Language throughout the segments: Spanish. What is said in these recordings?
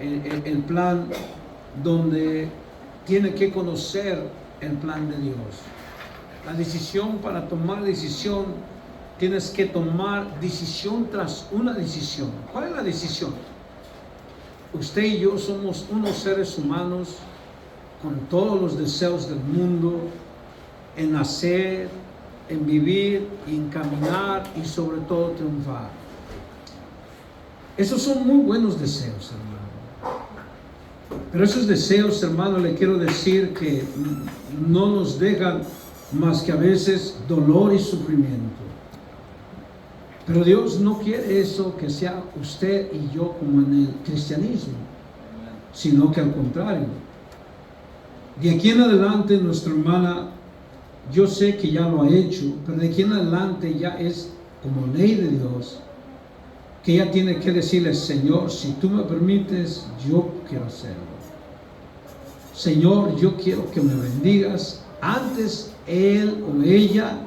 el plan donde tiene que conocer el plan de Dios. La decisión, para tomar decisión, tienes que tomar decisión tras una decisión. ¿Cuál es la decisión? Usted y yo somos unos seres humanos con todos los deseos del mundo, en nacer, en vivir, en caminar y sobre todo triunfar. Esos son muy buenos deseos, hermano. Pero esos deseos, hermano, le quiero decir que no nos dejan más que a veces dolor y sufrimiento. Pero Dios no quiere eso, que sea usted y yo como en el cristianismo, sino que al contrario. De aquí en adelante, nuestra hermana, yo sé que ya lo ha hecho, pero de aquí en adelante ya es como ley de Dios, que ella tiene que decirle: Señor, si tú me permites, yo quiero hacerlo. Señor, yo quiero que me bendigas. Antes él o ella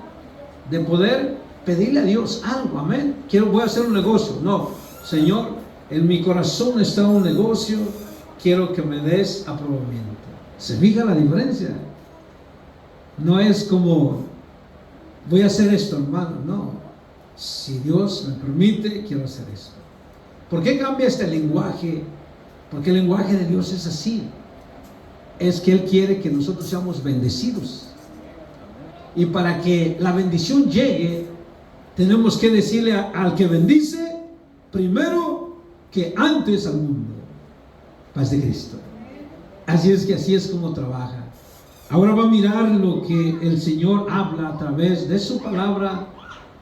de poder pedirle a Dios algo, amén. Voy a hacer un negocio. No, Señor, en mi corazón está un negocio, quiero que me des aprobamiento. ¿Se fija la diferencia? No es como, voy a hacer esto, hermano. No, si Dios me permite, quiero hacer esto. ¿Por qué cambia este lenguaje? Porque el lenguaje de Dios es así. Es que Él quiere que nosotros seamos bendecidos. Y para que la bendición llegue, tenemos que decirle al que bendice, primero que antes al mundo. Paz de Cristo. Así es que así es como trabaja. Ahora va a mirar lo que el Señor habla a través de su palabra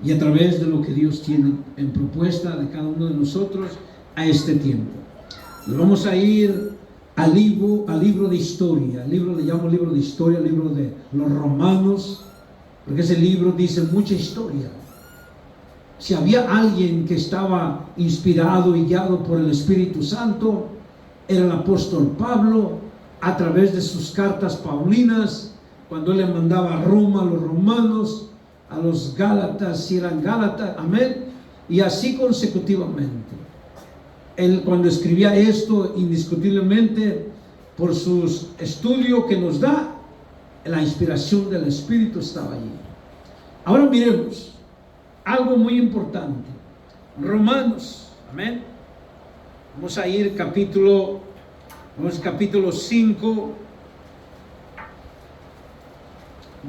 y a través de lo que Dios tiene en propuesta de cada uno de nosotros a este tiempo. Nos vamos a ir al libro de historia. El libro le llamo libro de historia, el libro de los Romanos, porque ese libro dice mucha historia. Si había alguien que estaba inspirado y guiado por el Espíritu Santo, era el apóstol Pablo, a través de sus cartas paulinas, cuando él le mandaba a Roma a los romanos, a los gálatas, si eran gálatas, amén, y así consecutivamente. Él, cuando escribía esto, indiscutiblemente, por sus estudios que nos da, la inspiración del Espíritu estaba allí. Ahora miremos algo muy importante. Romanos, amén. Vamos a ir capítulo 5,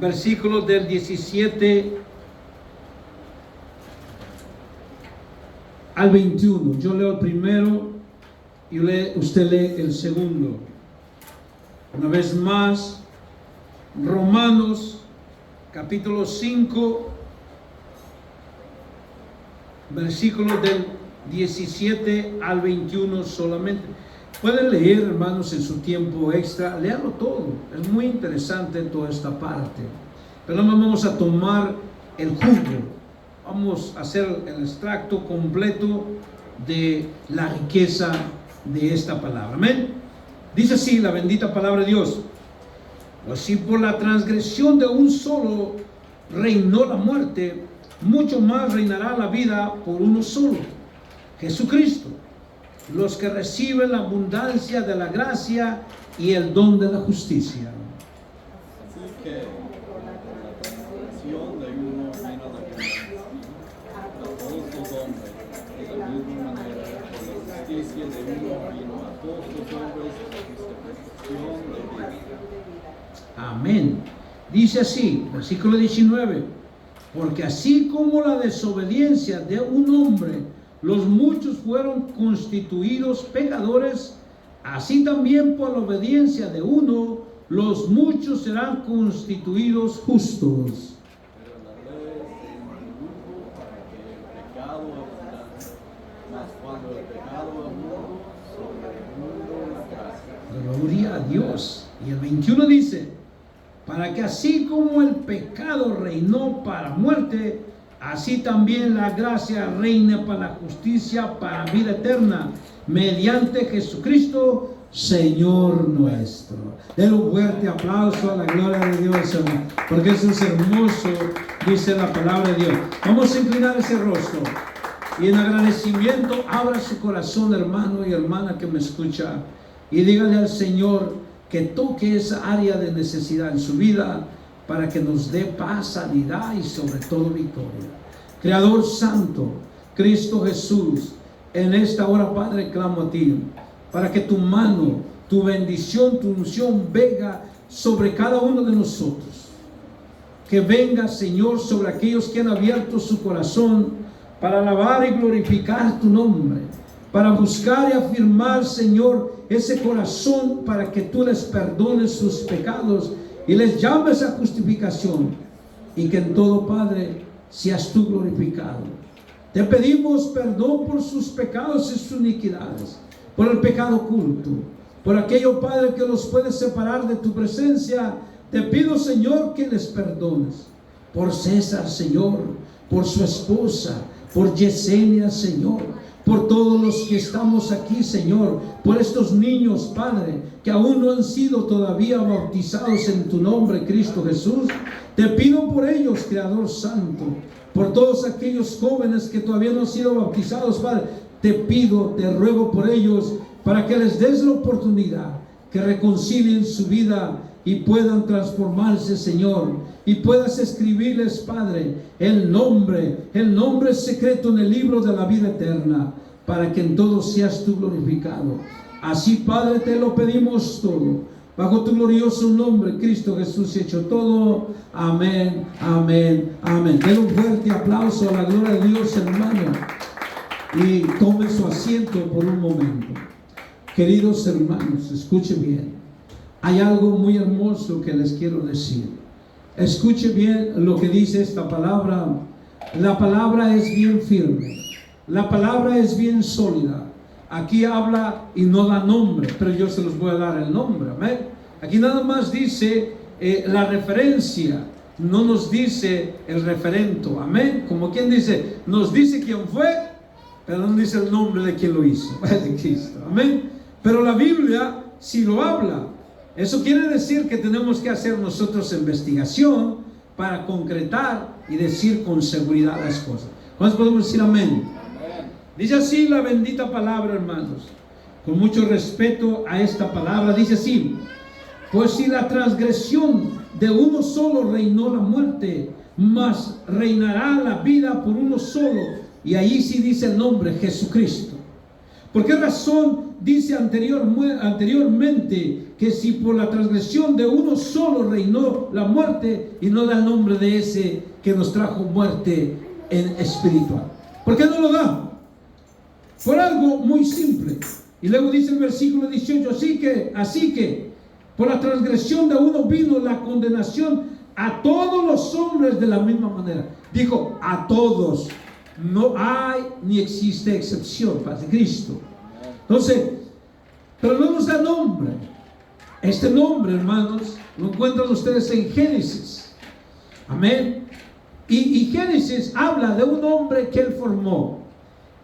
versículos del 17 al 21. Yo leo el primero y usted lee el segundo. Una vez más, Romanos capítulo 5, versículos del 17 al 21 solamente. Pueden leer, hermanos, en su tiempo extra, léalo todo. Es muy interesante toda esta parte. Pero no vamos a tomar el jugo. Vamos a hacer el extracto completo de la riqueza de esta palabra. Amén. Dice así la bendita palabra de Dios: pues si por la transgresión de un solo reinó la muerte, mucho más reinará la vida por uno solo, Jesucristo, los que reciben la abundancia de la gracia y el don de la justicia. Así que la transgresión de uno reina la condenación a todos los hombres, de la misma manera que la justicia de uno vino a todos los hombres, justificación de vida. Amén. Dice así, versículo 19: porque así como la desobediencia de un hombre, los muchos fueron constituidos pecadores, así también por la obediencia de uno, los muchos serán constituidos justos. Pero la ley se introdujo para que el pecado abundase, mas cuando el pecado abundó, sobre el mundo la gracia. Gloria a Dios. Y el 21 dice: para que así como el pecado reinó para muerte, así también la gracia reina para la justicia, para vida eterna, mediante Jesucristo, Señor nuestro. Den un fuerte aplauso a la gloria de Dios, hermano, porque eso es hermoso, dice la palabra de Dios. Vamos a inclinar ese rostro. Y en agradecimiento, abra su corazón, hermano y hermana que me escucha, y dígale al Señor que toque esa área de necesidad en su vida para que nos dé paz, sanidad y sobre todo victoria. Creador Santo, Cristo Jesús, en esta hora, Padre, clamo a ti para que tu mano, tu bendición, tu unción venga sobre cada uno de nosotros. Que venga, Señor, sobre aquellos que han abierto su corazón para alabar y glorificar tu nombre, para buscar y afirmar, Señor, ese corazón para que tú les perdones sus pecados y les llames a justificación, y que en todo, Padre, seas tú glorificado. Te pedimos perdón por sus pecados y sus iniquidades, por el pecado oculto, por aquello, Padre, que los puede separar de tu presencia. Te pido, Señor, que les perdones. Por César, Señor, por su esposa, por Yesenia, Señor, por todos los que estamos aquí, Señor, por estos niños, Padre, que aún no han sido todavía bautizados en tu nombre, Cristo Jesús. Te pido por ellos, Creador Santo, por todos aquellos jóvenes que todavía no han sido bautizados, Padre. Te pido, te ruego por ellos, para que les des la oportunidad, que reconcilien su vida y puedan transformarse, Señor, y puedas escribirles, Padre, el nombre secreto en el libro de la vida eterna, para que en todo seas tú glorificado. Así, Padre, te lo pedimos todo, bajo tu glorioso nombre, Cristo Jesús, hecho todo. Amén, amén, amén. Den un fuerte aplauso a la gloria de Dios, hermano, y tome su asiento por un momento. Queridos hermanos, escuchen bien. Hay algo muy hermoso que les quiero decir. Escuche bien lo que dice esta palabra. La palabra es bien firme. La palabra es bien sólida. Aquí habla y no da nombre, pero yo se los voy a dar el nombre. Amén. Aquí nada más dice la referencia. No nos dice el referento. Amén. Como quien dice, nos dice quién fue, pero no dice el nombre de quien lo hizo. De Cristo. Amén. Pero la Biblia sí lo habla. Eso quiere decir que tenemos que hacer nosotros investigación para concretar y decir con seguridad las cosas. ¿Cuántos podemos decir amén? Amén. Dice así la bendita palabra, hermanos, con mucho respeto a esta palabra. Dice así: pues si la transgresión de uno solo reinó la muerte, mas reinará la vida por uno solo. Y ahí sí dice el nombre, Jesucristo. ¿Por qué razón dice anteriormente que si por la transgresión de uno solo reinó la muerte, y no da el nombre de ese que nos trajo muerte en espiritual? ¿Por qué no lo da? Por algo muy simple. Y luego dice el versículo 18, así que por la transgresión de uno vino la condenación a todos los hombres de la misma manera. Dijo a todos. No hay ni existe excepción, paz de Cristo. Entonces, pero no nos da nombre. Este nombre, hermanos, lo encuentran ustedes en Génesis. Amén. Y Génesis habla de un hombre que él formó.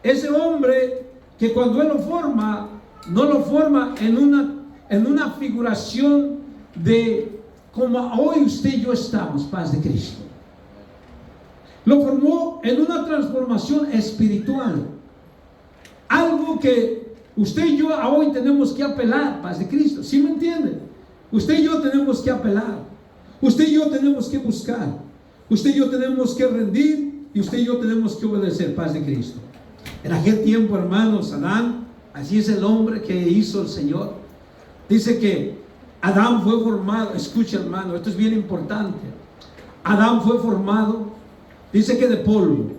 Ese hombre que cuando él lo forma, no lo forma en una figuración de como hoy usted y yo estamos, paz de Cristo. Lo formó en una transformación espiritual. Algo que usted y yo hoy tenemos que apelar, paz de Cristo. ¿Sí me entiende? Usted y yo tenemos que apelar. Usted y yo tenemos que buscar. Usted y yo tenemos que rendir. Y usted y yo tenemos que obedecer, paz de Cristo. En aquel tiempo, hermanos, Adán, así es el hombre que hizo el Señor. Dice que Adán fue formado. Escucha, hermano, esto es bien importante. Adán fue formado, dice que de polvo,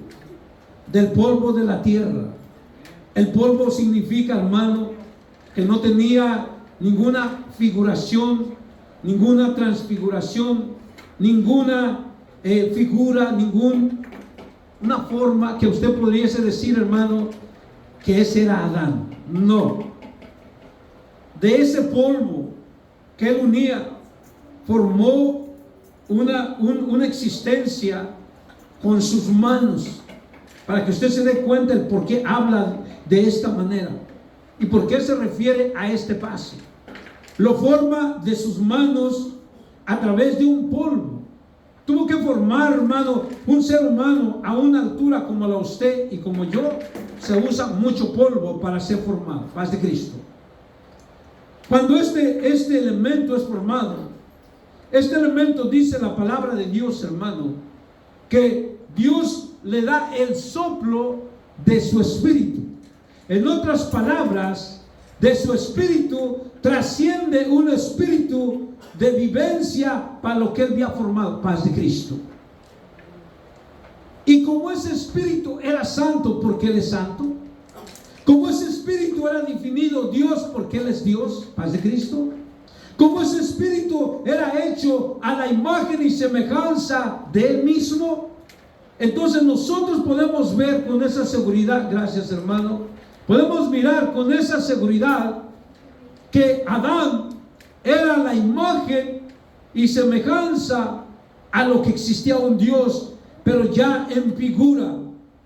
del polvo de la tierra. El polvo significa, hermano, que no tenía ninguna figuración, ninguna transfiguración, ninguna figura, una forma que usted pudiese decir, hermano, que ese era Adán. No. De ese polvo que él unía, formó una existencia con sus manos, para que usted se dé cuenta el por qué habla de esta manera y por qué se refiere a este paso. Lo forma de sus manos a través de un polvo. tuvo que formar, hermano, un ser humano a una altura como la usted y como yo. Se usa mucho polvo para ser formado, paz de Cristo. Cuando este elemento es formado, este elemento dice la palabra de Dios, hermano, que Dios le da el soplo de su espíritu. En otras palabras, de su espíritu trasciende un espíritu de vivencia para lo que él había formado, paz de Cristo. Y como ese espíritu era santo porque él es santo, como ese espíritu era definido Dios porque él es Dios, paz de Cristo, como ese espíritu era hecho a la imagen y semejanza de él mismo, entonces nosotros podemos ver con esa seguridad, gracias hermano, podemos mirar con esa seguridad que Adán era la imagen y semejanza a lo que existía un Dios, pero ya en figura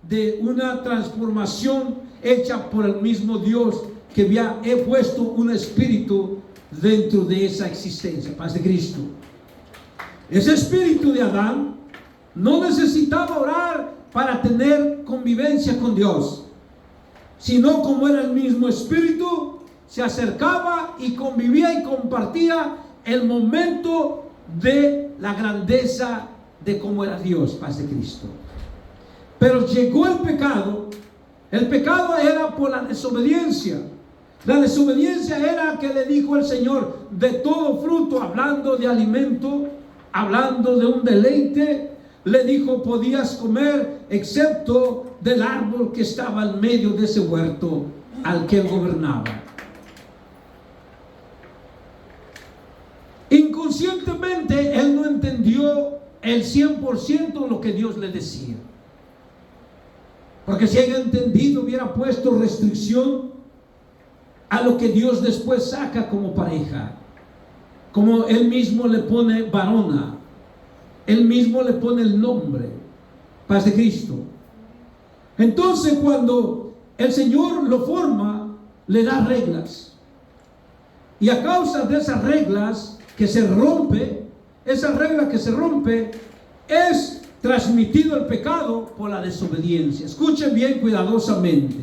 de una transformación hecha por el mismo Dios que había puesto un espíritu dentro de esa existencia, paz de Cristo. Ese espíritu de Adán no necesitaba orar para tener convivencia con Dios, sino como era el mismo espíritu, se acercaba y convivía y compartía el momento de la grandeza de cómo era Dios, paz de Cristo. Pero llegó el pecado era por la desobediencia. La desobediencia era que le dijo el Señor, de todo fruto, hablando de alimento, hablando de un deleite, le dijo, podías comer excepto del árbol que estaba en medio de ese huerto al que él gobernaba. Inconscientemente él no entendió el 100% lo que Dios le decía, porque si haya entendido hubiera puesto restricción a lo que Dios después saca como pareja, como él mismo le pone varona, él mismo le pone el nombre, paz de Cristo. Entonces cuando el Señor lo forma, le da reglas, y a causa de esas reglas que se rompe, esa regla que se rompe, es transmitido el pecado por la desobediencia. Escuchen bien cuidadosamente.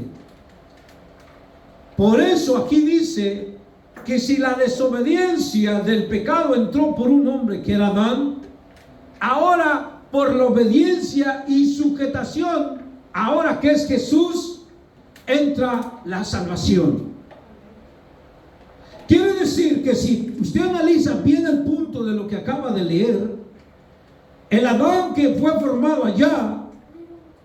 Por eso aquí dice que si la desobediencia del pecado entró por un hombre que era Adán, ahora por la obediencia y sujetación, ahora que es Jesús, entra la salvación. Quiere decir que si usted analiza bien el punto de lo que acaba de leer, el Adán que fue formado allá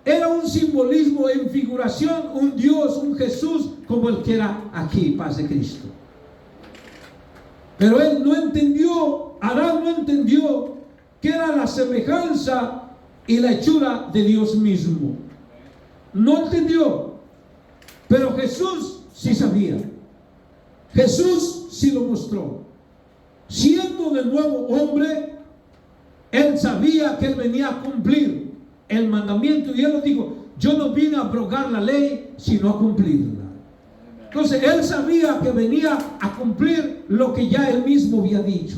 era un simbolismo en figuración, un Dios, un Jesús como el que era aquí, paz de Cristo. Pero él no entendió, Adán no entendió que era la semejanza y la hechura de Dios mismo. No entendió, pero Jesús sí sabía. Jesús sí lo mostró. Siendo de nuevo hombre, él sabía que él venía a cumplir el mandamiento, y él lo dijo, yo no vine a abrogar la ley, sino a cumplirla. Entonces él sabía que venía a cumplir lo que ya él mismo había dicho,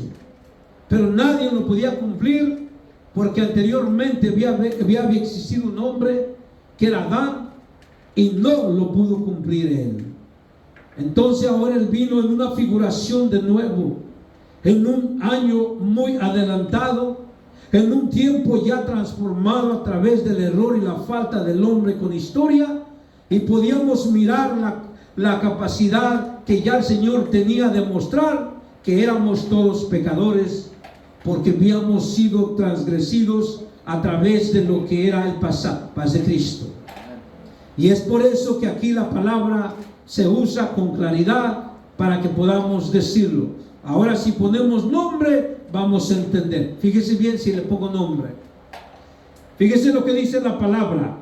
pero nadie lo podía cumplir porque anteriormente había existido un hombre que era Adán y no lo pudo cumplir él. Entonces ahora él vino en una figuración de nuevo, en un año muy adelantado, en un tiempo ya transformado a través del error y la falta del hombre con historia, y podíamos mirar la capacidad que ya el Señor tenía de mostrar que éramos todos pecadores, porque habíamos sido transgresidos a través de lo que era el pasado, paz de Cristo. Y es por eso que aquí la palabra se usa con claridad para que podamos decirlo. Ahora si ponemos nombre, vamos a entender. Fíjese bien si le pongo nombre. Fíjese lo que dice la palabra.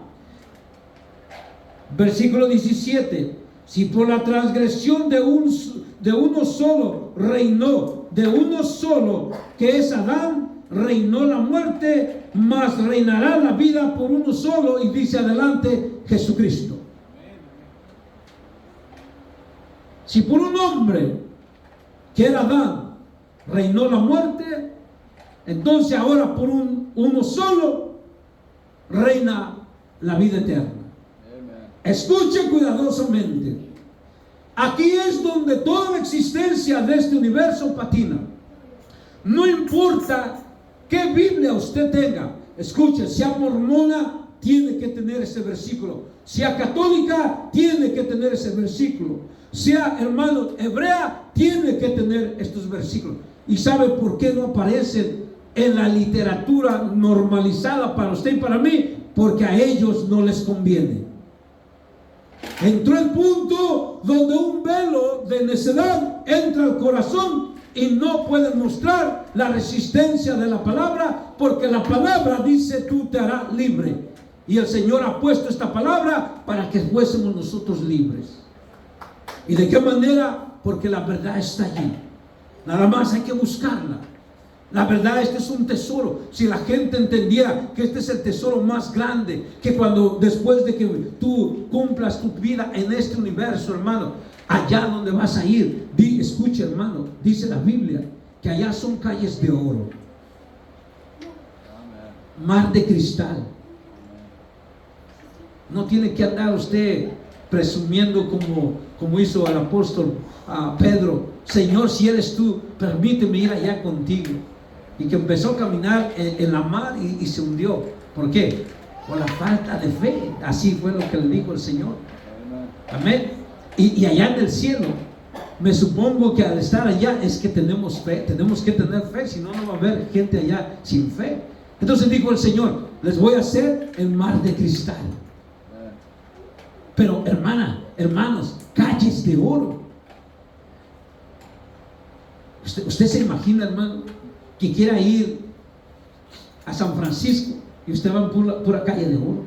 Versículo 17. Si por la transgresión de uno solo reinó, de uno solo que es Adán, reinó la muerte, mas reinará la vida por uno solo, y dice adelante, Jesucristo. Si por un hombre que era Adán reinó la muerte, entonces ahora por uno solo reina la vida eterna. Escuche cuidadosamente. Aquí es donde toda la existencia de este universo patina. No importa qué Biblia usted tenga. Escuche, sea mormona, tiene que tener ese versículo. Sea católica, tiene que tener ese versículo. Sea, hermano, hebrea, tiene que tener estos versículos. ¿Y sabe por qué no aparecen en la literatura normalizada para usted y para mí? Porque a ellos no les conviene. Entró el punto donde un velo de necedad entra al corazón y no pueden mostrar la resistencia de la palabra, porque la palabra dice: tú te harás libre. Y el Señor ha puesto esta palabra para que fuésemos nosotros libres. ¿Y de qué manera? Porque la verdad está allí. Nada más hay que buscarla. La verdad, este es un tesoro. Si la gente entendiera que este es el tesoro más grande, que cuando después de que tú cumplas tu vida en este universo, hermano, allá donde vas a ir, escucha, hermano, dice la Biblia que allá son calles de oro, mar de cristal. No tiene que andar usted presumiendo como hizo el apóstol Pedro: Señor, si eres tú, permíteme ir allá contigo. Y que empezó a caminar en la mar y se hundió. ¿Por qué? Por la falta de fe. Así fue lo que le dijo el Señor. Amén. Y allá en el cielo, me supongo que al estar allá es que tenemos fe. Tenemos que tener fe, si no, no va a haber gente allá sin fe. Entonces dijo el Señor: les voy a hacer el mar de cristal. Pero hermanos, calles de oro. Usted se imagina, hermano, que quiera ir a San Francisco y usted va en pura calle de oro.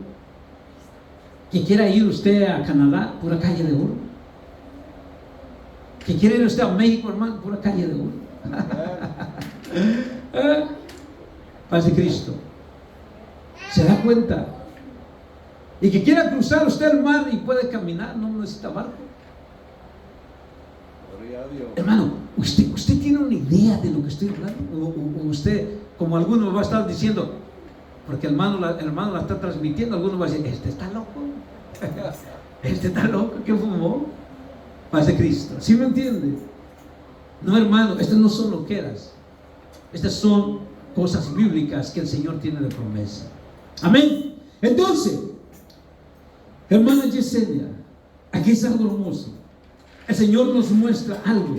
Que quiera ir usted a Canadá, pura calle de oro. Que quiera ir usted a México, hermano, pura calle de oro. Paz de Cristo. ¿Se da cuenta? Y que quiera cruzar usted el mar y puede caminar, no necesita barco. Hermano, ¿usted tiene una idea de lo que estoy hablando? O usted, como alguno va a estar diciendo, porque el hermano la está transmitiendo, alguno va a decir: este está loco, este está loco, ¿qué fumó? Paz de Cristo. ¿Sí me entiende? No, hermano, estas no son loqueras. Estas son cosas bíblicas que el Señor tiene de promesa. Amén. Entonces, hermana Yesenia, aquí es algo hermoso. El Señor nos muestra algo,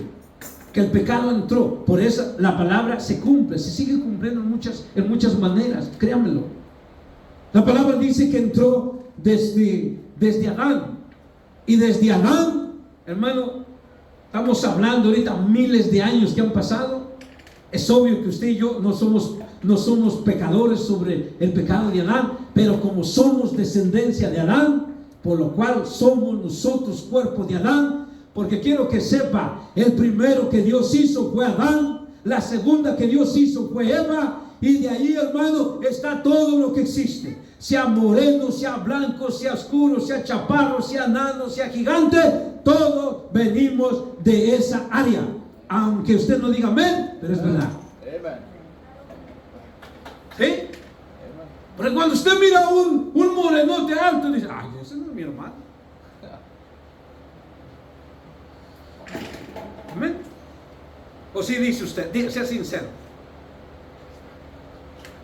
que el pecado entró, por eso la palabra se cumple, se sigue cumpliendo en muchas maneras, créanmelo. La palabra dice que entró desde Adán, y desde Adán, hermano, estamos hablando ahorita miles de años que han pasado. Es obvio que usted y yo no somos pecadores sobre el pecado de Adán, pero como somos descendencia de Adán, por lo cual somos nosotros cuerpo de Adán. Porque quiero que sepa, el primero que Dios hizo fue Adán, la segunda que Dios hizo fue Eva, y de ahí, hermano, está todo lo que existe. Sea moreno, sea blanco, sea oscuro, sea chaparro, sea nano, sea gigante, todos venimos de esa área. Aunque usted no diga amén, pero es verdad. ¿Sí? Porque cuando usted mira un morenote alto, dice: ay, ese no es mi hermano. Amén. ¿O sí dice usted? Sea sincero.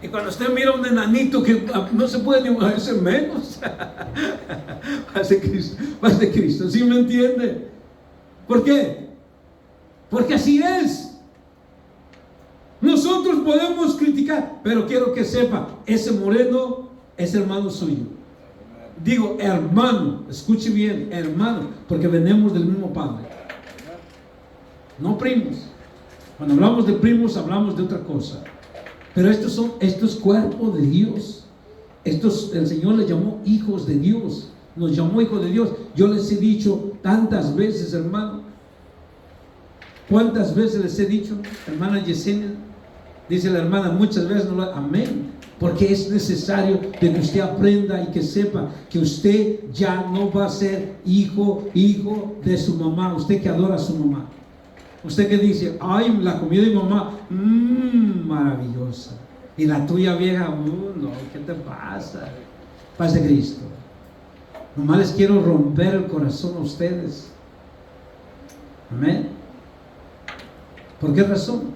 Y cuando usted mira un enanito que no se puede ni moverse menos, paz de Cristo, ¿sí me entiende? ¿Por qué? Porque así es. Nosotros podemos criticar, pero quiero que sepa, ese moreno es hermano suyo. Digo hermano, escuche bien, hermano, porque venimos del mismo padre. No primos. Cuando hablamos de primos, hablamos de otra cosa. Pero estos es cuerpo de Dios. El Señor les llamó hijos de Dios. Nos llamó hijos de Dios. Yo les he dicho tantas veces, hermano. ¿Cuántas veces les he dicho, hermana Yesenia? Dice la hermana, muchas veces no lo... Amén. Porque es necesario que usted aprenda y que sepa que usted ya no va a ser hijo de su mamá. Usted que adora a su mamá. Usted que dice, ay, la comida de mi mamá, maravillosa. Y la tuya vieja, no, ¿qué te pasa? Paz de Cristo. Nomás les quiero romper el corazón a ustedes. Amén. ¿Por qué razón?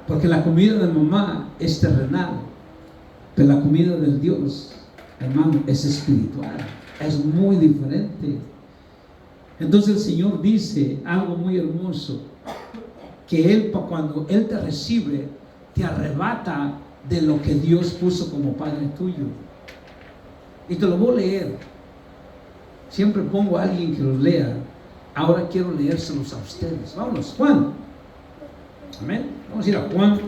Porque la comida de mamá es terrenal, pero la comida del Dios, hermano, es espiritual. Es muy diferente. Entonces el Señor dice algo muy hermoso, que Él, cuando Él te recibe, te arrebata de lo que Dios puso como Padre tuyo. Y te lo voy a leer. Siempre pongo a alguien que los lea. Ahora quiero leérselos a ustedes. Vámonos, Juan. Amén. Vamos a ir a Juan.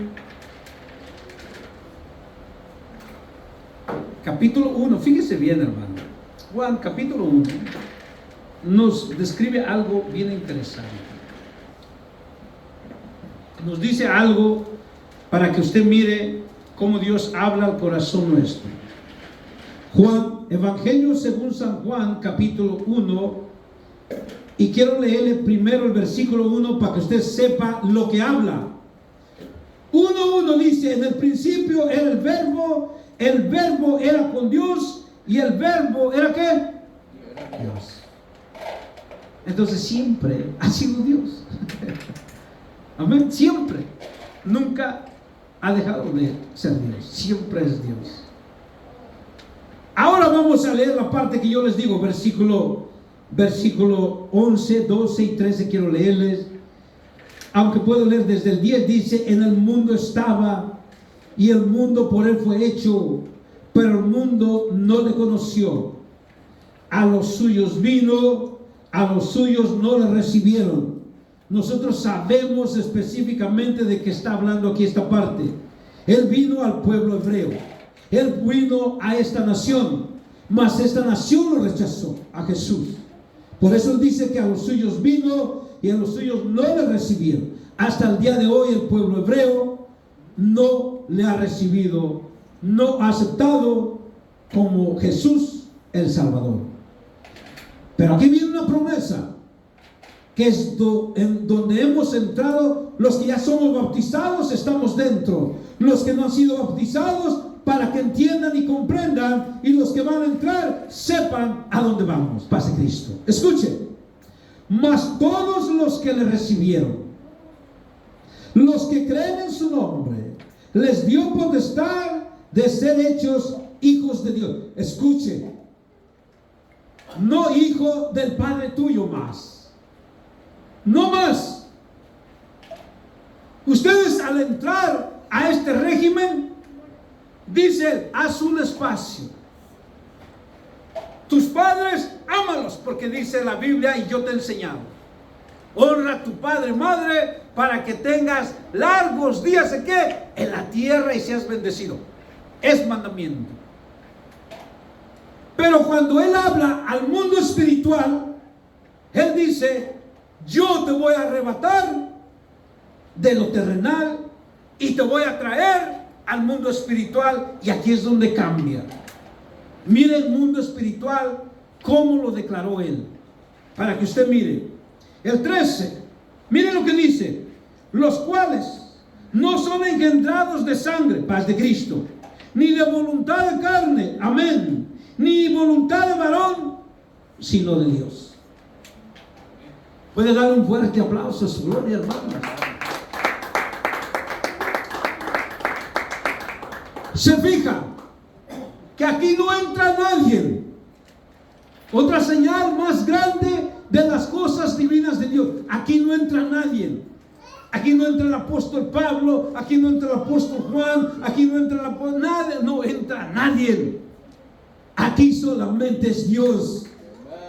Capítulo 1. Fíjese bien, hermano. Juan, capítulo 1. Nos describe algo bien interesante. Nos dice algo para que usted mire cómo Dios habla al corazón nuestro. Juan, Evangelio según San Juan, capítulo 1. Y quiero leerle primero el versículo 1 para que usted sepa lo que habla. 1:1 dice: en el principio era el verbo era con Dios, y el verbo era ¿qué? Dios. Entonces siempre ha sido Dios. Amén. Siempre. Nunca ha dejado de ser Dios. Siempre es Dios. Ahora vamos a leer la parte que yo les digo, versículo 11, 12 y 13 quiero leerles. Aunque puedo leer desde el 10, dice: en el mundo estaba, y el mundo por él fue hecho, pero el mundo no le conoció. A los suyos vino, a los suyos no le recibieron. Nosotros sabemos específicamente de qué está hablando aquí esta parte. Él vino al pueblo hebreo. Él vino a esta nación, mas esta nación lo rechazó a Jesús. Por eso él dice que a los suyos vino y a los suyos no le recibieron. Hasta el día de hoy el pueblo hebreo no le ha recibido, no ha aceptado como Jesús el Salvador. Pero aquí viene una promesa, que es en donde hemos entrado. Los que ya somos bautizados estamos dentro. Los que no han sido bautizados, para que entiendan y comprendan, y los que van a entrar sepan a dónde vamos. Paz de Cristo. Escuchen. Mas todos los que le recibieron, los que creen en su nombre, les dio potestad de ser hechos hijos de Dios. Escuchen. No hijo del padre tuyo más. No más. Ustedes al entrar a este régimen, dice: haz un espacio. Tus padres, ámalos, porque dice la Biblia, y yo te he enseñado: honra a tu padre y madre para que tengas largos días ¿en qué? En la tierra y seas bendecido. Es mandamiento. Pero cuando él habla al mundo espiritual, él dice: yo te voy a arrebatar de lo terrenal y te voy a traer al mundo espiritual. Y aquí es donde cambia. Mire el mundo espiritual, cómo lo declaró él, para que usted mire. El 13, mire lo que dice: los cuales no son engendrados de sangre, paz de Cristo, ni de voluntad de carne, amén, ni voluntad de varón, sino de Dios. Puede dar un fuerte aplauso a su gloria, hermanos. Se fija que aquí no entra nadie. Otra señal más grande de las cosas divinas de Dios: aquí no entra nadie. Aquí no entra el apóstol Pablo, aquí no entra el apóstol Juan, aquí no entra el apóstol, no entra nadie. Aquí solamente es Dios.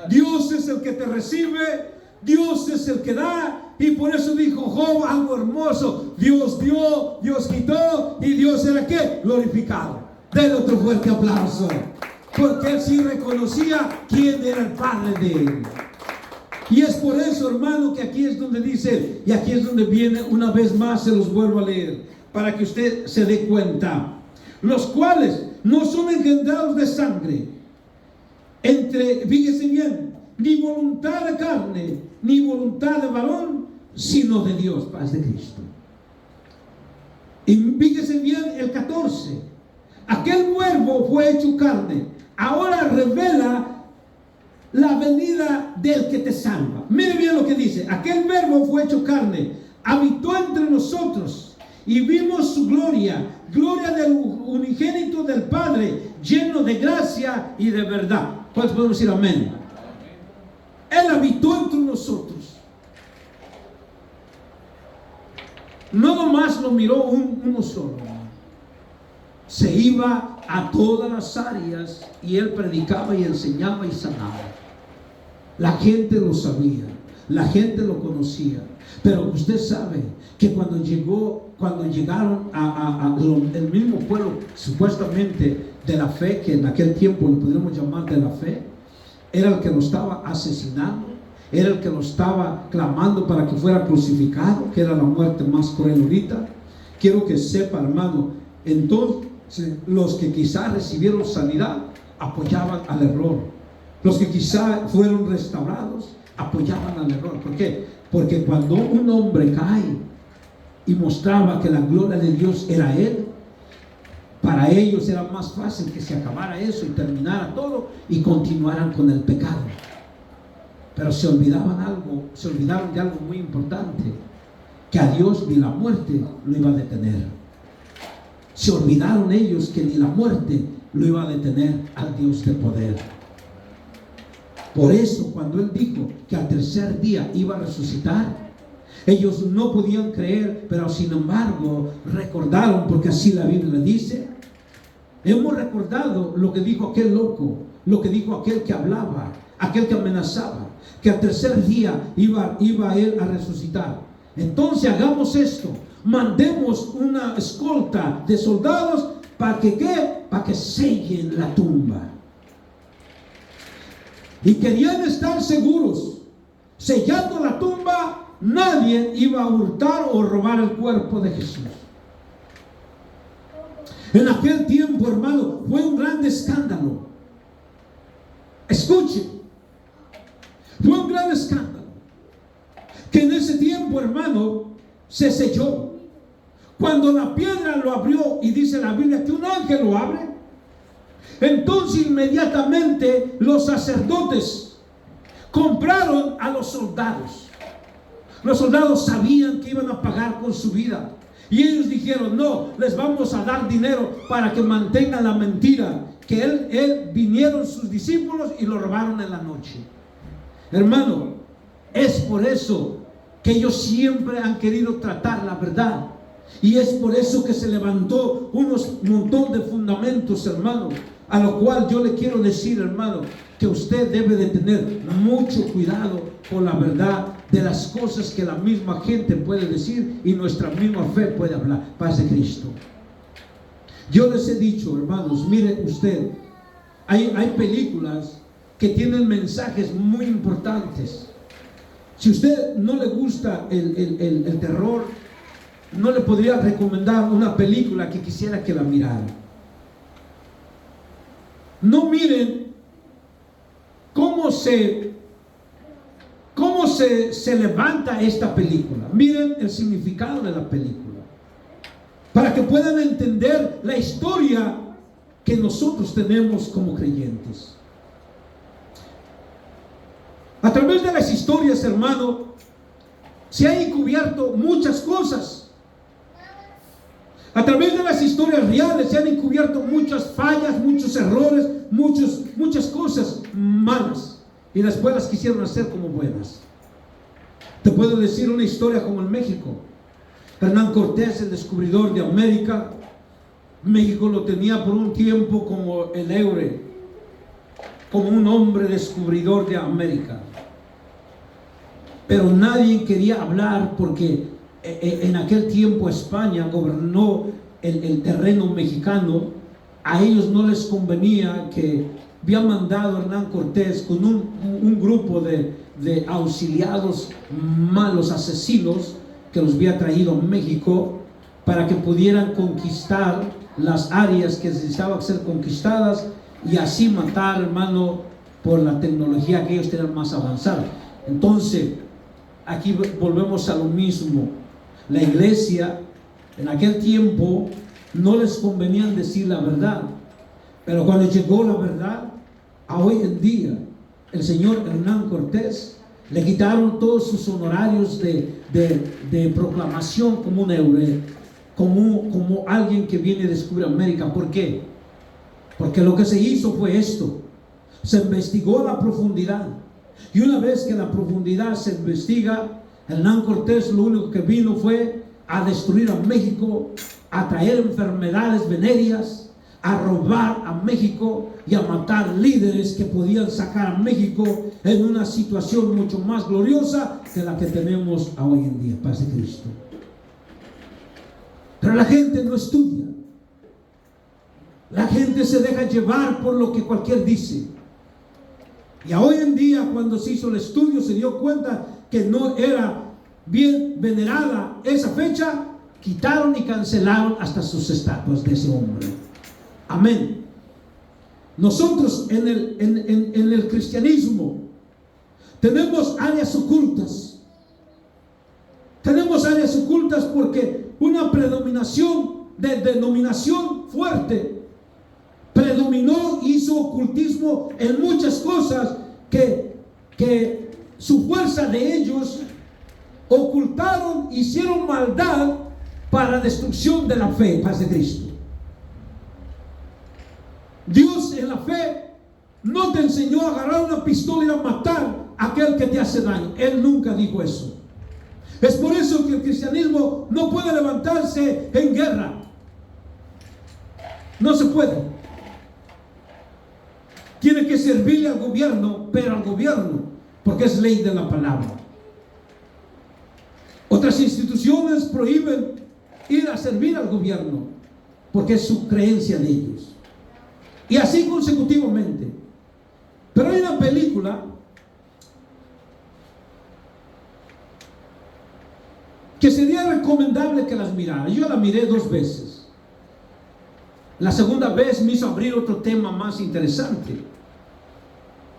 Dios es el que te recibe, Dios es el que da. Y por eso dijo Job algo hermoso: Dios dio, Dios quitó, y Dios era ¿qué? Glorificado. Denle otro fuerte aplauso, porque él sí reconocía quién era el Padre de él. Y es por eso, hermano, que aquí es donde dice, y aquí es donde viene una vez más, se los vuelvo a leer, para que usted se dé cuenta: los cuales no son engendrados de sangre, fíjese bien, ni voluntad de carne, ni voluntad de varón, sino de Dios, paz de Cristo. Y fíjese bien el 14. Aquel verbo fue hecho carne. Ahora revela la venida del que te salva. Mire bien lo que dice. Aquel verbo fue hecho carne, habitó entre nosotros y vimos su gloria, gloria del unigénito del Padre, lleno de gracia y de verdad. ¿Cuántos podemos decir amén? Él habitó entre nosotros. No nomás lo miró uno solo. Se iba a todas las áreas y él predicaba y enseñaba y sanaba. La gente lo sabía, la gente lo conocía. Pero usted sabe que cuando llegaron el mismo pueblo supuestamente de la fe, que en aquel tiempo lo podríamos llamar de la fe, era el que lo estaba asesinando, era el que lo estaba clamando para que fuera crucificado, que era la muerte más cruel ahorita. Quiero que sepa, hermano, entonces los que quizá recibieron sanidad apoyaban al error. Los que quizá fueron restaurados apoyaban al error. ¿Por qué? Porque cuando un hombre cae y mostraba que la gloria de Dios era él, para ellos era más fácil que se acabara eso y terminara todo y continuaran con el pecado. Pero se olvidaron de algo muy importante, que a Dios ni la muerte lo iba a detener. Se olvidaron ellos que ni la muerte lo iba a detener al Dios de poder. Por eso cuando Él dijo que al tercer día iba a resucitar, ellos no podían creer, pero sin embargo recordaron, porque así la Biblia dice. Hemos recordado lo que dijo aquel loco, lo que dijo aquel que hablaba, aquel que amenazaba, que al tercer día iba Él a resucitar. Entonces hagamos esto, mandemos una escolta de soldados para que ¿qué? Para que sellen la tumba. Y querían estar seguros, sellando la tumba, nadie iba a hurtar o robar el cuerpo de Jesús. En aquel tiempo, hermano, fue un gran escándalo. Escuche, fue un gran escándalo que en ese tiempo, hermano, se selló. Cuando la piedra lo abrió, y dice la Biblia que un ángel lo abre, entonces inmediatamente los sacerdotes compraron a los soldados. Los soldados sabían que iban a pagar con su vida, y ellos dijeron: no, les vamos a dar dinero para que mantengan la mentira, que él vinieron sus discípulos y lo robaron en la noche. Hermano, es por eso que ellos siempre han querido tratar la verdad, y es por eso que se levantó un montón de fundamentos, hermano, a lo cual yo le quiero decir, hermano, que usted debe de tener mucho cuidado con la verdad de las cosas que la misma gente puede decir y nuestra misma fe puede hablar. Paz de Cristo. Yo les he dicho, hermanos, mire usted, hay películas que tienen mensajes muy importantes. Si usted no le gusta el terror, no le podría recomendar una película que quisiera que la mirara. No miren cómo se levanta esta película. Miren el significado de la película, para que puedan entender la historia que nosotros tenemos como creyentes. A través de las historias, hermano, se han encubierto muchas cosas. A través de las historias reales se han encubierto muchas fallas, muchos errores, muchas cosas malas, y después las quisieron hacer como buenas. Te puedo decir una historia como en México. Hernán Cortés, el descubridor de América, México lo tenía por un tiempo como el héroe, como un hombre descubridor de América. Pero nadie quería hablar, porque en aquel tiempo España gobernó el terreno mexicano. A ellos no les convenía que había mandado Hernán Cortés con un grupo de auxiliados malos, asesinos, que los había traído a México para que pudieran conquistar las áreas que necesitaban ser conquistadas y así matar, hermano, por la tecnología que ellos tenían más avanzada. Entonces aquí volvemos a lo mismo. La iglesia en aquel tiempo no les convenía decir la verdad, pero cuando llegó la verdad, a hoy en día, el señor Hernán Cortés le quitaron todos sus honorarios de proclamación como un héroe, como alguien que viene y descubre América. ¿Por qué? Porque lo que se hizo fue esto: se investigó a la profundidad, y una vez que la profundidad se investiga, Hernán Cortés lo único que vino fue a destruir a México, a traer enfermedades venéreas, a robar a México y a matar líderes que podían sacar a México en una situación mucho más gloriosa que la que tenemos hoy en día. Paz de Cristo. Pero la gente no estudia. La gente se deja llevar por lo que cualquier dice. Y hoy en día, cuando se hizo el estudio, se dio cuenta que no era bien venerada esa fecha. Quitaron y cancelaron hasta sus estatuas de ese hombre. Amén. Nosotros en el cristianismo tenemos áreas ocultas. Tenemos áreas ocultas porque una predominación de denominación fuerte predominó, hizo ocultismo en muchas cosas que su fuerza de ellos ocultaron, hicieron maldad para destrucción de la fe. Paz de Cristo. Dios en la fe no te enseñó a agarrar una pistola y a matar a aquel que te hace daño. Él nunca dijo eso. Es por eso que el cristianismo no puede levantarse en guerra. No se puede. Tiene que servirle al gobierno, pero al gobierno, porque es ley de la palabra. Otras instituciones prohíben ir a servir al gobierno, porque es su creencia de ellos. Y así consecutivamente. Pero hay una película que sería recomendable que las mirara. Yo la miré 2 veces. La segunda vez me hizo abrir otro tema más interesante,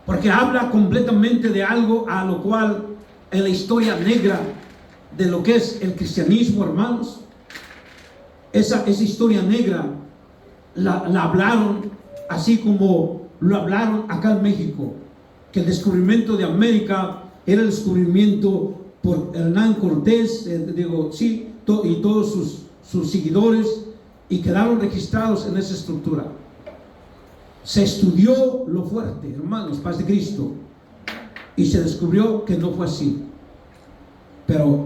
porque habla completamente de algo a lo cual en la historia negra de lo que es el cristianismo, hermanos, esa historia negra la hablaron así como lo hablaron acá en México, que el descubrimiento de América era el descubrimiento por Hernán Cortés, y todos sus seguidores, y quedaron registrados en esa estructura. Se estudió lo fuerte, hermanos, paz de Cristo, y se descubrió que no fue así. Pero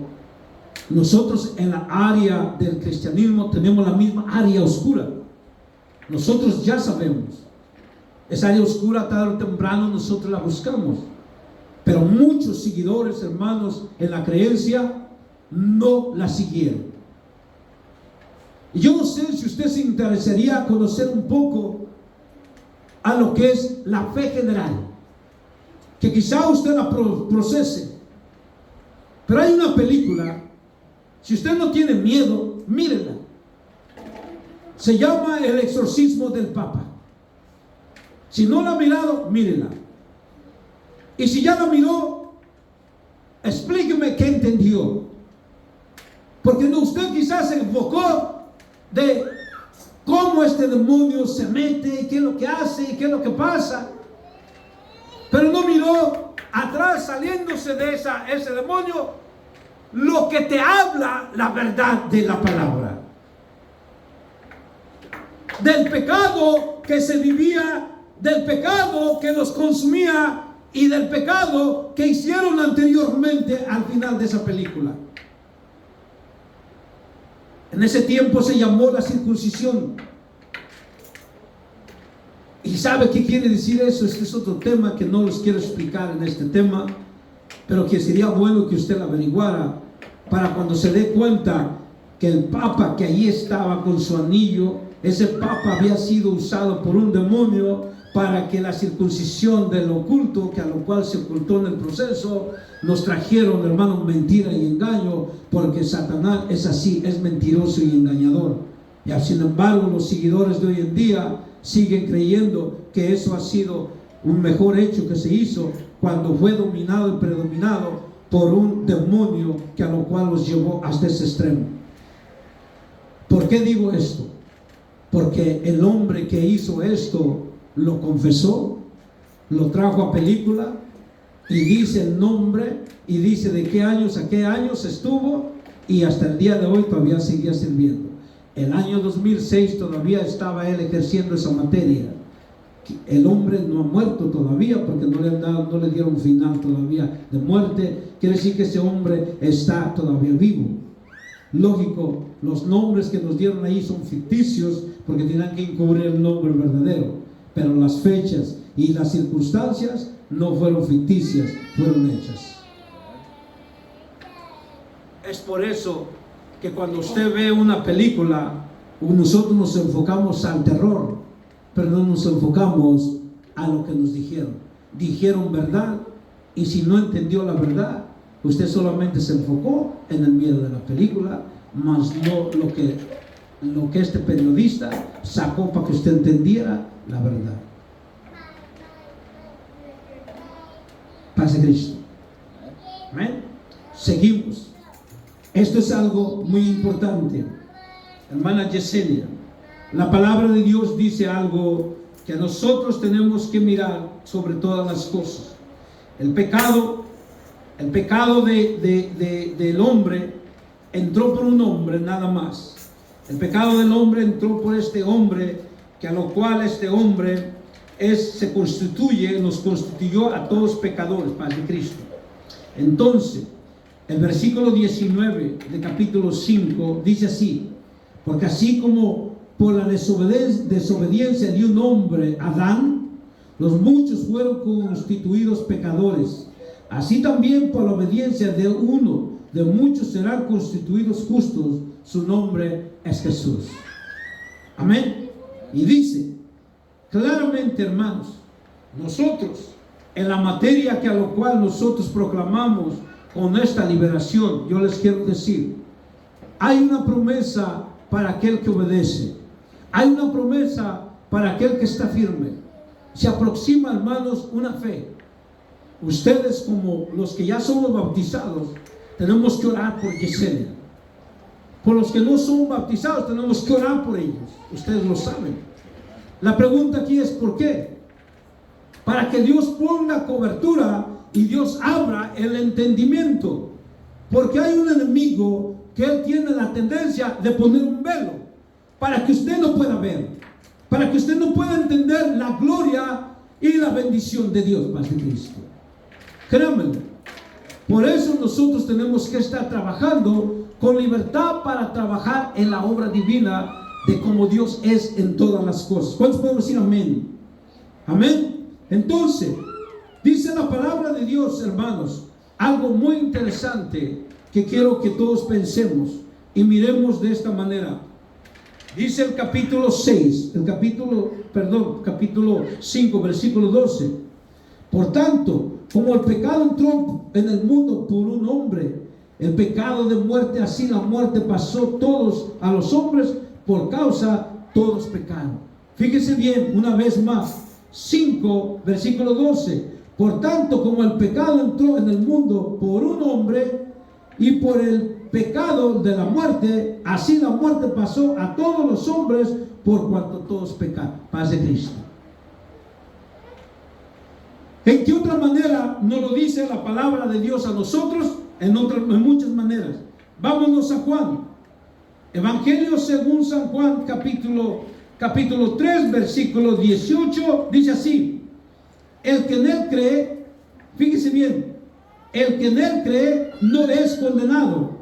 nosotros en la área del cristianismo tenemos la misma área oscura. Nosotros ya sabemos, esa área oscura tarde o temprano nosotros la buscamos, pero muchos seguidores, hermanos, en la creencia no la siguieron. Y yo no sé si usted se interesaría a conocer un poco a lo que es la fe general, que quizá usted la procese. Pero hay una película, si usted no tiene miedo, mírela. Se llama El exorcismo del Papa. Si no la ha mirado, mírela. Y si ya la miró, explíqueme qué entendió. Porque usted quizás se enfocó de cómo este demonio se mete, qué es lo que hace, qué es lo que pasa, pero no miró atrás, saliéndose de ese demonio, lo que te habla la verdad de la palabra, del pecado que se vivía, del pecado que los consumía y del pecado que hicieron anteriormente al final de esa película. En ese tiempo se llamó la circuncisión. ¿Y sabe qué quiere decir eso? Este es otro tema que no les quiero explicar en este tema, pero que sería bueno que usted lo averiguara para cuando se dé cuenta que el Papa que allí estaba con su anillo, ese Papa había sido usado por un demonio para que la circuncisión del oculto, que a lo cual se ocultó en el proceso, nos trajeron, hermanos, mentira y engaño, porque Satanás es así, es mentiroso y engañador. Y sin embargo, los seguidores de hoy en día siguen creyendo que eso ha sido un mejor hecho que se hizo cuando fue dominado y predominado por un demonio que a lo cual los llevó hasta ese extremo. ¿Por qué digo esto? Porque el hombre que hizo esto lo confesó, lo trajo a película y dice el nombre y dice de qué años a qué años estuvo, y hasta el día de hoy todavía seguía sirviendo. El año 2006 todavía estaba él ejerciendo esa materia. El hombre no ha muerto todavía, porque no le dieron final todavía de muerte. Quiere decir que ese hombre está todavía vivo. Lógico, los nombres que nos dieron ahí son ficticios, porque tienen que encubrir el nombre verdadero, pero las fechas y las circunstancias no fueron ficticias, fueron hechas. Es por eso que cuando usted ve una película, nosotros nos enfocamos al terror, pero no nos enfocamos a lo que nos dijeron. Dijeron verdad, y si no entendió la verdad, usted solamente se enfocó en el miedo de la película, más no lo que este periodista sacó para que usted entendiera la verdad. Paz de Cristo. Amén. Seguimos. Esto es algo muy importante. Hermana Yesenia, la palabra de Dios dice algo que nosotros tenemos que mirar sobre todas las cosas. El pecado del hombre entró por un hombre nada más. El pecado del hombre entró por este hombre, que a lo cual este hombre nos constituyó a todos pecadores, paz de Cristo. Entonces, el versículo 19 de capítulo 5 dice así: porque así como por la desobediencia de un hombre, Adán, los muchos fueron constituidos pecadores, así también por la obediencia de uno, de muchos serán constituidos justos. Su nombre es Jesús. Amén. Y dice claramente, hermanos, nosotros, en la materia que a lo cual nosotros proclamamos con esta liberación, yo les quiero decir, hay una promesa para aquel que obedece. Hay una promesa para aquel que está firme. Se aproxima, hermanos, una fe. Ustedes, como los que ya somos bautizados, tenemos que orar por Yesenia. Por los que no son bautizados, tenemos que orar por ellos. Ustedes lo saben. La pregunta aquí es ¿por qué? Para que Dios ponga cobertura y Dios abra el entendimiento. Porque hay un enemigo que él tiene la tendencia de poner un velo para que usted no pueda ver, para que usted no pueda entender la gloria y la bendición de Dios, paz de Cristo. Créanmelo. Por eso nosotros tenemos que estar trabajando con libertad para trabajar en la obra divina de como Dios es en todas las cosas. ¿Cuántos podemos decir amén? Amén. Entonces, dice la palabra de Dios, hermanos, algo muy interesante que quiero que todos pensemos y miremos de esta manera. Dice el capítulo 5, versículo 12. Por tanto, como el pecado entró en el mundo por un hombre, el pecado de muerte, así la muerte pasó todos a los hombres, por causa todos pecaron. Fíjese bien, una vez más, 5, versículo 12. Por tanto, como el pecado entró en el mundo por un hombre, y por el pecado de la muerte, así la muerte pasó a todos los hombres, por cuanto todos pecaron. Paz de Cristo. ¿En qué otra manera nos lo dice la palabra de Dios a nosotros? En muchas maneras. Vámonos a Juan. Evangelio según San Juan, capítulo 3, versículo 18, dice así: el que en él cree, fíjese bien, el que en él cree no es condenado,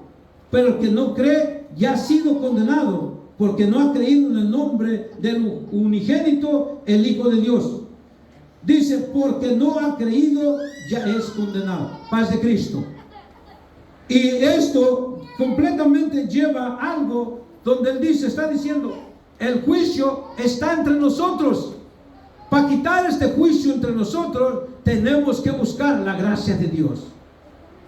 pero el que no cree ya ha sido condenado, porque no ha creído en el nombre del unigénito, el Hijo de Dios. Dice, porque no ha creído, ya es condenado. Paz de Cristo. Y esto completamente lleva algo donde él dice, está diciendo, el juicio está entre nosotros. Para quitar este juicio entre nosotros, tenemos que buscar la gracia de Dios.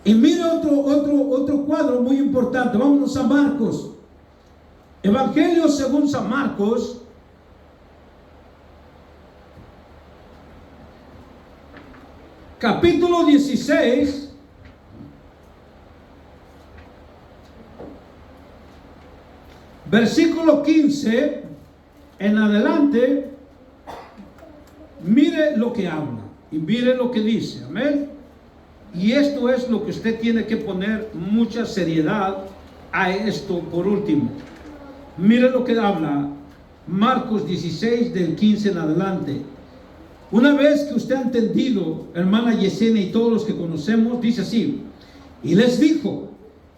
Y mira otro cuadro muy importante. Vámonos a Marcos. Evangelio según San Marcos, capítulo 16, Versículo 15 en adelante, mire lo que habla y mire lo que dice, amén. Y esto es lo que usted tiene que poner mucha seriedad a esto por último. Mire lo que habla Marcos 16 del 15 en adelante. Una vez que usted ha entendido, hermana Yesenia y todos los que conocemos, dice así: y les dijo,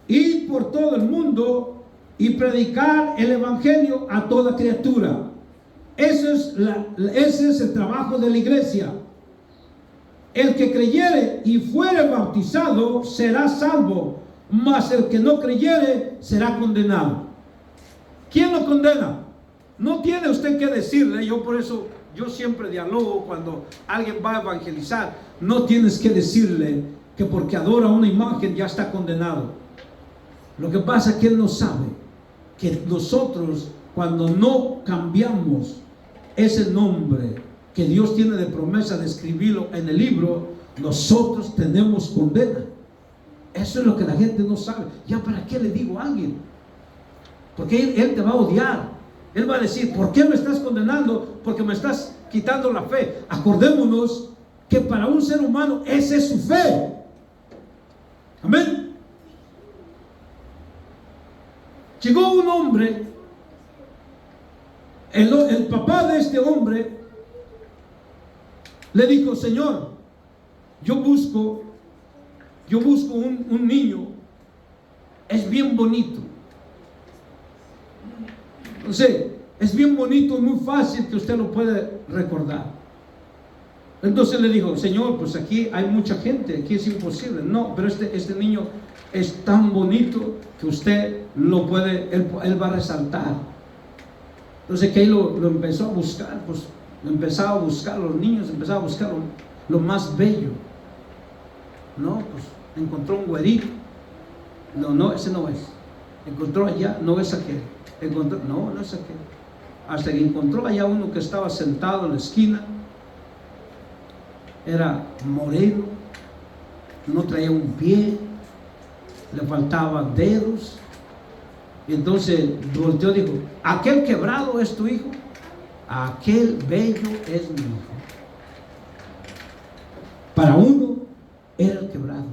id por todo el mundo y predicar el evangelio a toda criatura. Ese es el trabajo de la iglesia. El que creyere y fuere bautizado será salvo, mas el que no creyere será condenado. ¿Quién lo condena? No tiene usted que decirle. Yo por eso, yo siempre dialogo cuando alguien va a evangelizar. No tienes que decirle que porque adora una imagen ya está condenado. Lo que pasa es que él no sabe que nosotros, cuando no cambiamos ese nombre que Dios tiene de promesa de escribirlo en el libro, nosotros tenemos condena. Eso es lo que la gente no sabe. Ya, ¿para qué le digo a alguien? Porque él te va a odiar. Él va a decir, ¿por qué me estás condenando? Porque me estás quitando la fe. Acordémonos que para un ser humano esa es su fe. Amén. Llegó un hombre, el papá de este hombre le dijo, Señor, yo busco un niño, es bien bonito. Entonces, es bien bonito y muy fácil que usted lo puede recordar. Entonces le dijo, Señor, pues aquí hay mucha gente, aquí es imposible. No, pero este niño es tan bonito que usted lo puede, él va a resaltar. Entonces que él lo empezó a buscar, pues lo empezaba a buscar, los niños empezaban a buscar lo más bello. No, pues encontró un güerito. No, ese no es. Encontró allá, no es aquel. Encontró, no es aquel. Hasta que encontró allá uno que estaba sentado en la esquina. Era moreno, no traía un pie, le faltaban dedos. Y entonces volteó y dijo, ¿aquel quebrado es tu hijo? Aquel bello es mi hijo. Para uno era el quebrado,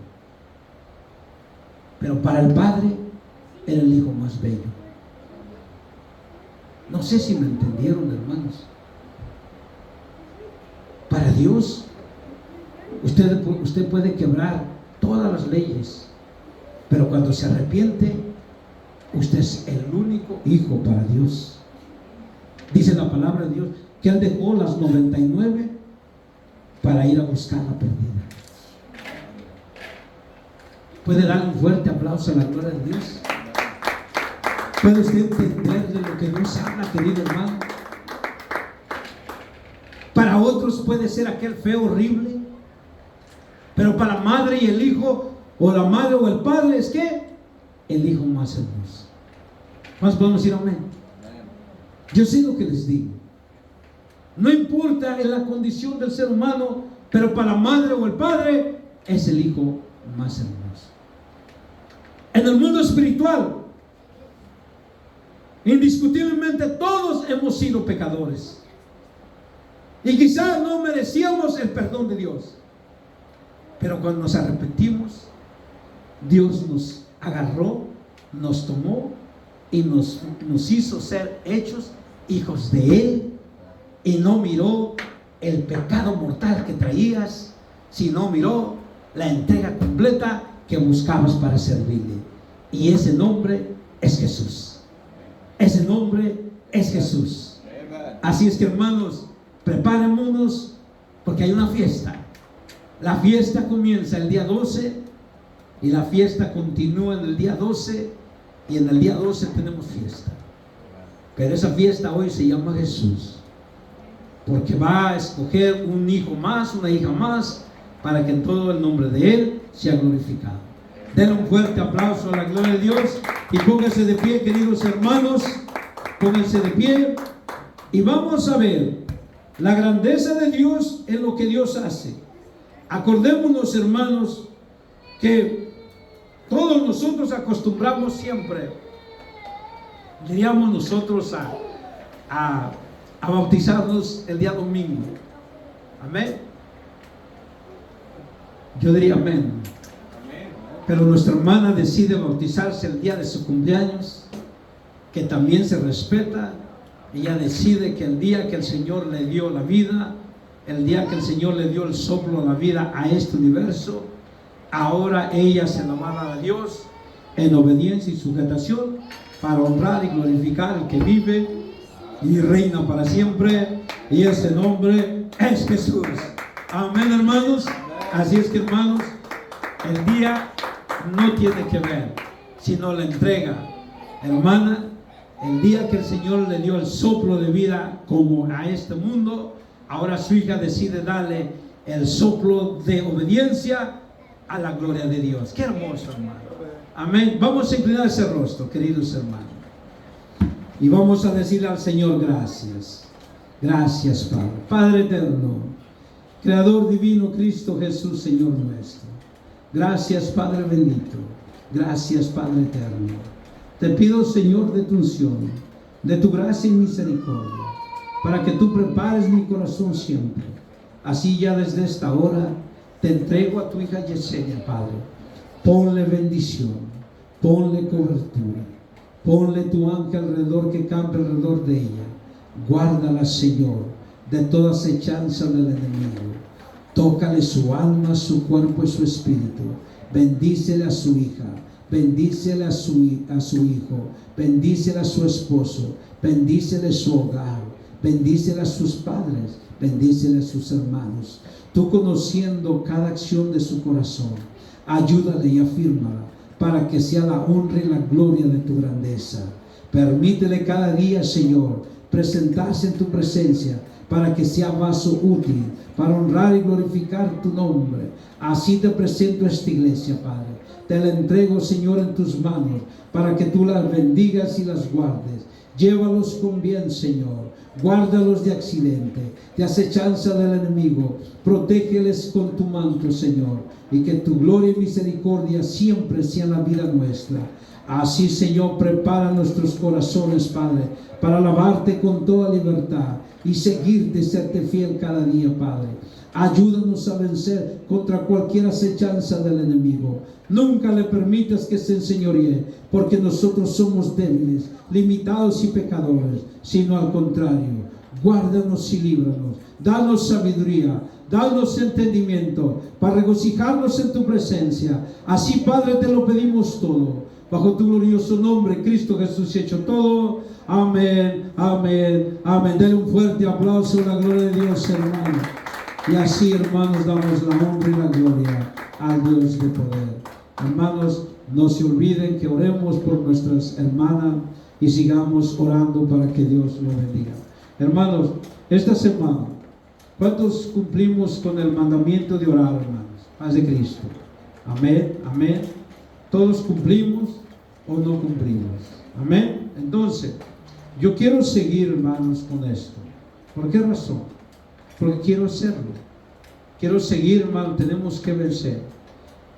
pero para el padre era el hijo más bello. No sé si me entendieron, hermanos. Para Dios, usted puede quebrar todas las leyes, pero cuando se arrepiente, usted es el único hijo para Dios. Dice la palabra de Dios que Él dejó las 99 para ir a buscar la perdida. ¿Puede dar un fuerte aplauso a la gloria de Dios? ¿Puede usted entender de lo que Dios habla, querido hermano? Para otros puede ser aquel feo horrible, pero para la madre y el hijo, o la madre o el padre, es que el hijo más hermoso. ¿Más podemos decir amén? Yo sé lo que les digo. No importa en la condición del ser humano, pero para la madre o el padre es el hijo más hermoso. En el mundo espiritual, indiscutiblemente todos hemos sido pecadores. Y quizás no merecíamos el perdón de Dios. Pero cuando nos arrepentimos, Dios nos agarró, nos tomó y nos hizo ser hechos hijos de Él. Y no miró el pecado mortal que traías, sino miró la entrega completa que buscabas para servirle. Y ese nombre es Jesús. Ese nombre es Jesús. Así es que, hermanos, prepárennos porque hay una fiesta. La fiesta comienza el día 12 y la fiesta continúa en el día 12 y en el día 12 tenemos fiesta. Pero esa fiesta hoy se llama Jesús, porque va a escoger un hijo más, una hija más, para que en todo el nombre de Él sea glorificado. Denle un fuerte aplauso a la gloria de Dios y pónganse de pie, queridos hermanos, pónganse de pie y vamos a ver la grandeza de Dios en lo que Dios hace. Acordémonos, hermanos, que todos nosotros acostumbramos siempre iríamos nosotros a bautizarnos el día domingo. Amén. Yo diría amén. Pero nuestra hermana decide bautizarse el día de su cumpleaños, que también se respeta. Ella decide que el día que el Señor le dio la vida, el día que el Señor le dio el soplo de la vida a este universo, ahora ella se la va a dar a Dios en obediencia y sujetación para honrar y glorificar al que vive y reina para siempre, y ese nombre es Jesús. Amén, hermanos. Así es que, hermanos, el día no tiene que ver, sino la entrega. Hermana, el día que el Señor le dio el soplo de vida como a este mundo, ahora su hija decide darle el soplo de obediencia a la gloria de Dios. Qué hermoso, hermano. Amén. Vamos a inclinar ese rostro, queridos hermanos, y vamos a decirle al Señor gracias. Gracias, Padre. Padre eterno, Creador divino, Cristo Jesús, Señor nuestro. Gracias, Padre bendito. Gracias, Padre eterno. Te pido, Señor, de tu unción, de tu gracia y misericordia, para que tú prepares mi corazón siempre. Así ya desde esta hora te entrego a tu hija Yesenia, Padre. Ponle bendición, ponle cobertura, ponle tu ángel alrededor que campe alrededor de ella. Guárdala, Señor, de toda acechanza del enemigo. Tócale su alma, su cuerpo y su espíritu. Bendícele a su hija, bendícele a su hijo, bendícele a su esposo, bendícele su hogar, bendícele a sus padres, bendícele a sus hermanos. Tú, conociendo cada acción de su corazón, ayúdale y afírmala para que sea la honra y la gloria de tu grandeza. Permítele cada día, Señor, presentarse en tu presencia para que sea vaso útil para honrar y glorificar tu nombre. Así te presento a esta iglesia, Padre. Te la entrego, Señor, en tus manos para que tú las bendigas y las guardes. Llévalos con bien, Señor. Guárdalos de accidente, de acechanza del enemigo. Protégeles con tu manto, Señor, y que tu gloria y misericordia siempre sean la vida nuestra. Así, Señor, prepara nuestros corazones, Padre, para alabarte con toda libertad y seguirte, serte fiel cada día, Padre. Ayúdanos a vencer contra cualquier acechanza del enemigo. Nunca le permitas que se enseñoree, porque nosotros somos débiles, limitados y pecadores, sino al contrario. Guárdanos y líbranos. Danos sabiduría, danos entendimiento para regocijarnos en tu presencia. Así, Padre, te lo pedimos todo. Bajo tu glorioso nombre, Cristo Jesús, hecho todo. Amén, amén, amén. Denle un fuerte aplauso a la gloria de Dios, hermano. Y así, hermanos, damos la honra y la gloria al Dios de poder. Hermanos, no se olviden que oremos por nuestras hermanas y sigamos orando para que Dios lo bendiga. Hermanos, esta semana, ¿cuántos cumplimos con el mandamiento de orar, hermanos? Paz de Cristo. Amén, amén. ¿Todos cumplimos o no cumplimos? Amén. Entonces, yo quiero seguir, hermanos, con esto. ¿Por qué razón? Porque quiero hacerlo. Quiero seguir, hermano. Tenemos que vencer.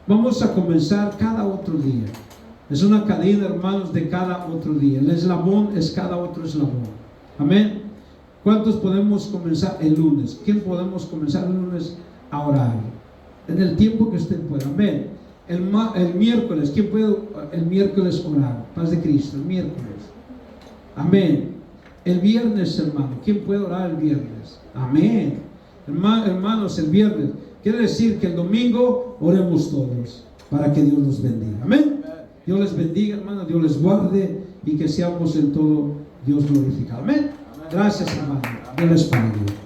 Vamos a comenzar cada otro día. Es una cadena, hermanos, de cada otro día. El eslabón es cada otro eslabón. Amén. ¿Cuántos podemos comenzar el lunes? ¿Quién podemos comenzar el lunes a orar? En el tiempo que usted pueda. Amén. El miércoles, ¿quién puede el miércoles orar? Paz de Cristo, el miércoles. Amén. El viernes, hermano, ¿quién puede orar el viernes? Amén. Hermanos, el viernes. Quiere decir que el domingo oremos todos para que Dios los bendiga. Amén. Dios les bendiga, hermano, Dios les guarde y que seamos en todo Dios glorificado. Amén. Gracias, hermano. Dios les pague.